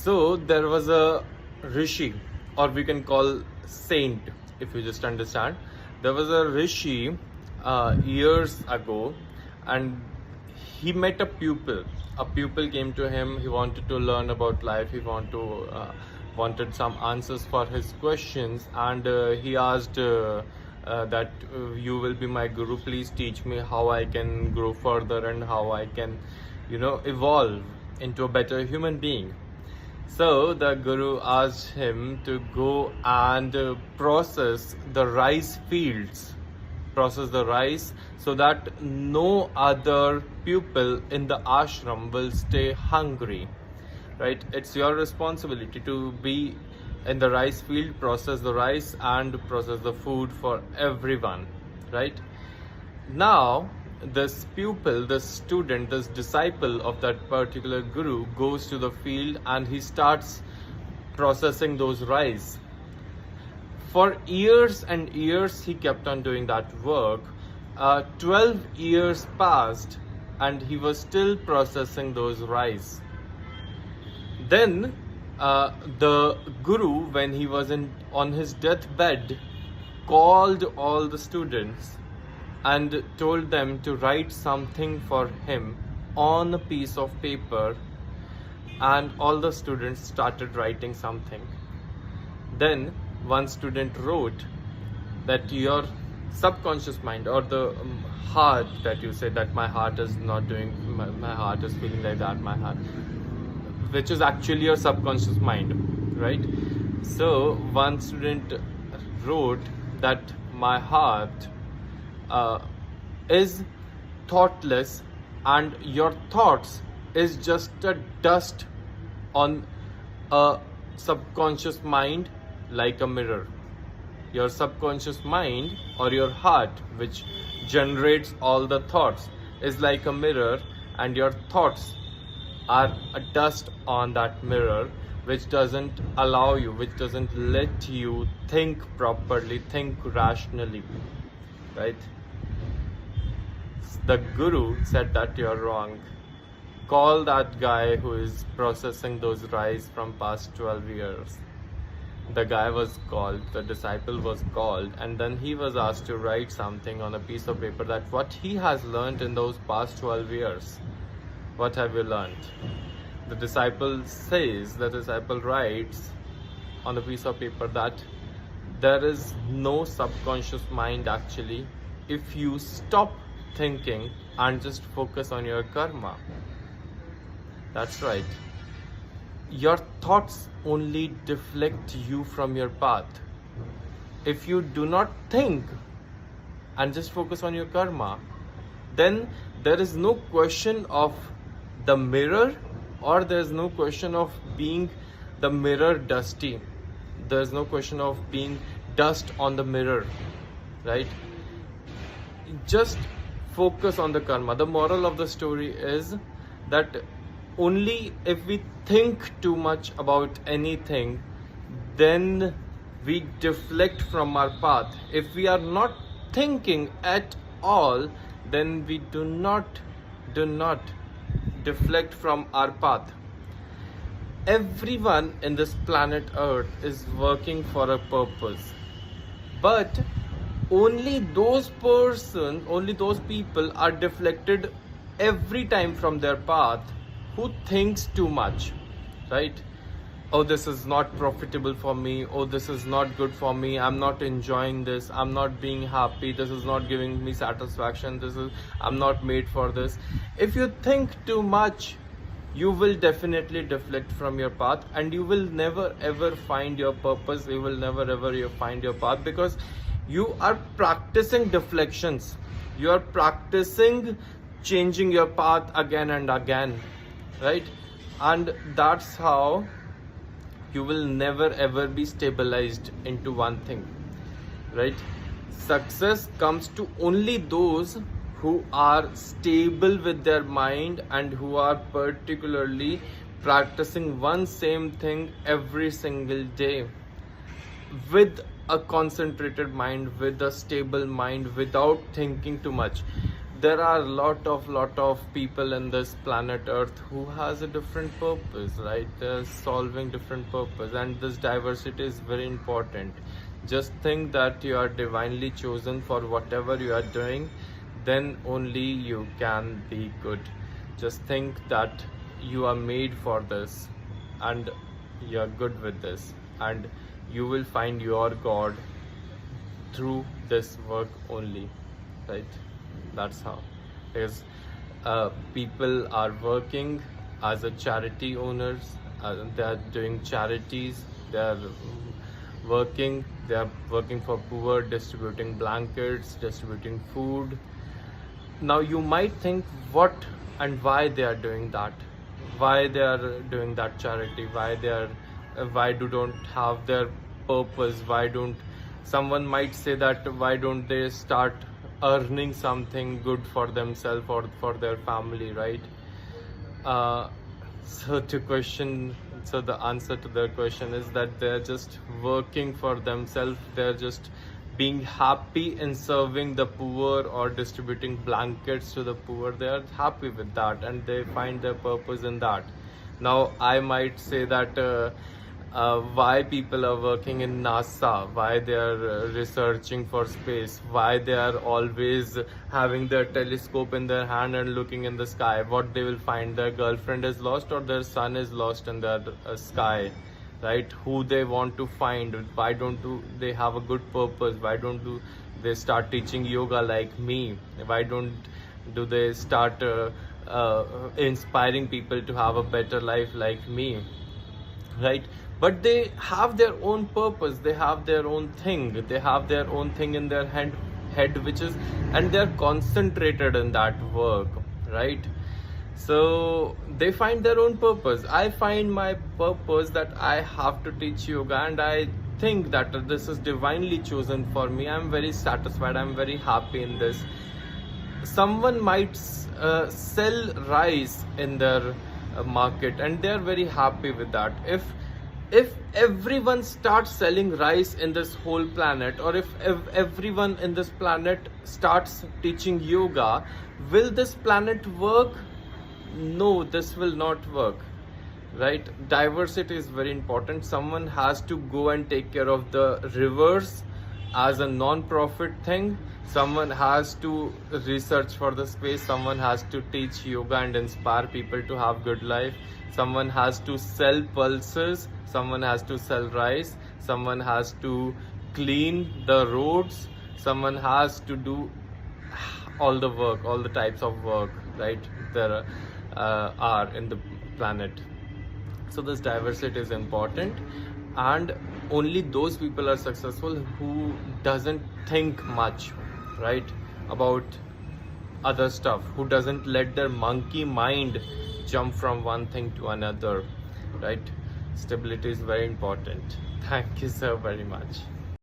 So there was a rishi, or we can call saint, if you just understand. There was a rishi years ago, and he met a pupil. A pupil came to him. He wanted to learn about life. He wanted some answers for his questions, and he asked that you will be my guru. Please teach me how I can grow further and how I can, evolve into a better human being. So the guru asked him to go and process the rice fields, process the rice, so that no other pupil in the ashram will stay hungry. Right? It's your responsibility to be in the rice field, process the rice and process the food for everyone. Right? Now, this pupil, this student, this disciple of that particular guru goes to the field and he starts processing those rice. For years and years, he kept on doing that work. 12 years passed and he was still processing those rice. Then the guru, when he was on his deathbed, called all the students and told them to write something for him on a piece of paper, and all the students started writing something. Then one student wrote that your subconscious mind, or the heart, that you say that my heart is not doing, my heart is feeling like that, my heart, which is actually your subconscious mind, right? So one student wrote that my heart is thoughtless, and your thoughts is just a dust on a subconscious mind, like a mirror. Your subconscious mind, or your heart, which generates all the thoughts, is like a mirror, and your thoughts are a dust on that mirror, which doesn't allow you, which doesn't let you think properly, think rationally, right? The guru said that you're wrong. Call that guy who is processing those rice from past 12 years. The guy was called, the disciple was called, and then he was asked to write something on a piece of paper, that what he has learned in those past 12 years. What have you learned? The disciple writes on a piece of paper that there is no subconscious mind actually if you stop thinking and just focus on your karma. That's right. Your thoughts only deflect you from your path. If you do not think and just focus on your karma, then there is no question of the mirror, or there is no question of being the mirror dusty. There is no question of being dust on the mirror, right? Just focus on the karma. The moral of the story is that only if we think too much about anything, then we deflect from our path. If we are not thinking at all, then we do not deflect from our path. Everyone in this planet Earth is working for a purpose, but only those people are deflected every time from their path who thinks too much, right? Oh, this is not profitable for me. Oh, this is not good for me. I'm not enjoying this. I'm not being happy. This is not giving me satisfaction. I'm not made for this. If you think too much, you will definitely deflect from your path, and you will never ever find your purpose. You will never ever find your path, because you are practicing deflections. You are practicing changing your path again and again, right? And that's how you will never ever be stabilized into one thing, right? Success comes to only those who are stable with their mind and who are particularly practicing one same thing every single day, with a concentrated mind, with a stable mind, without thinking too much. there are lot of people in this planet Earth who has a different purpose, right? They're solving different purpose, and this diversity is very important. Just think that you are divinely chosen for whatever you are doing, then only you can be good. Just think that you are made for this, and you are good with this, and you will find your God through this work only, right? That's how. Because people are working as a charity owners, they are doing charities, they are working for poor, distributing blankets, distributing food. Now you might think what and why they are doing that, why they are doing that charity, why don't have their purpose, why don't, someone might say that why don't they start earning something good for themselves or for their family, right? uh, so the answer to the question is that they're just working for themselves, they're just being happy in serving the poor or distributing blankets to the poor. They are happy with that and they find their purpose in that. Now I might say that why people are working in NASA, why they are researching for space, why they are always having their telescope in their hand and looking in the sky. What they will find, their girlfriend is lost or their son is lost in their sky, right? Who they want to find. Why don't they have a good purpose? Why don't they start teaching yoga like me? Why don't they start inspiring people to have a better life like me, right? But they have their own purpose, they have their own thing, in their head, which is, and they're concentrated in that work, right? So they find their own purpose. I find my purpose that I have to teach yoga, and I think that this is divinely chosen for me. I'm very satisfied, I'm very happy in this. Someone might sell rice in their market and they're very happy with that. If everyone starts selling rice in this whole planet, or if everyone in this planet starts teaching yoga, will this planet work? No, this will not work, right? Diversity is very important. Someone has to go and take care of the rivers as a non-profit thing. Someone has to research for the space. Someone has to teach yoga and inspire people to have good life. Someone has to sell pulses. Someone has to sell rice. Someone has to clean the roads. Someone has to do all the work, all the types of work, right? There are in the planet. So this diversity is important, and only those people are successful who doesn't think much, right, about other stuff, who doesn't let their monkey mind jump from one thing to another, right? Stability is very important. Thank you so very much.